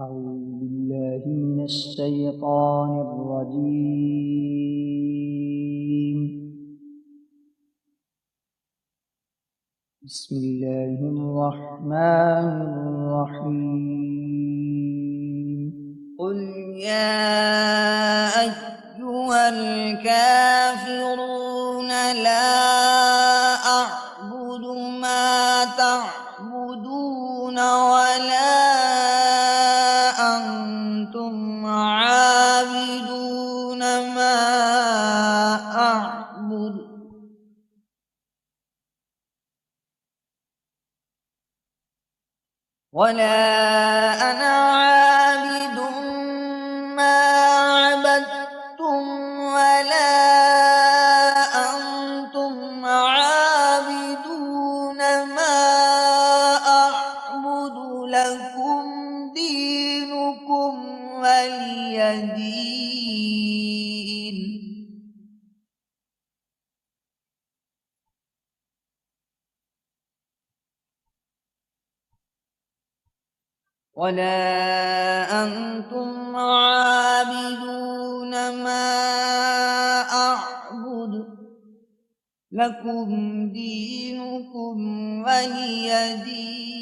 أعوذ بالله من الشيطان الرجيم. بسم الله الرحمن الرحيم. قل يا أيها الكافرون لا أعبد ما تعبدون ولا أنتم عابدون ما أعبد ولا أنا عابد ما عبدتم ولا أنتم عابدون ما أعبد لكم دينكم ولي دين. ولا أنتم عابدون ما أعبد لكم دينكم ولي دين.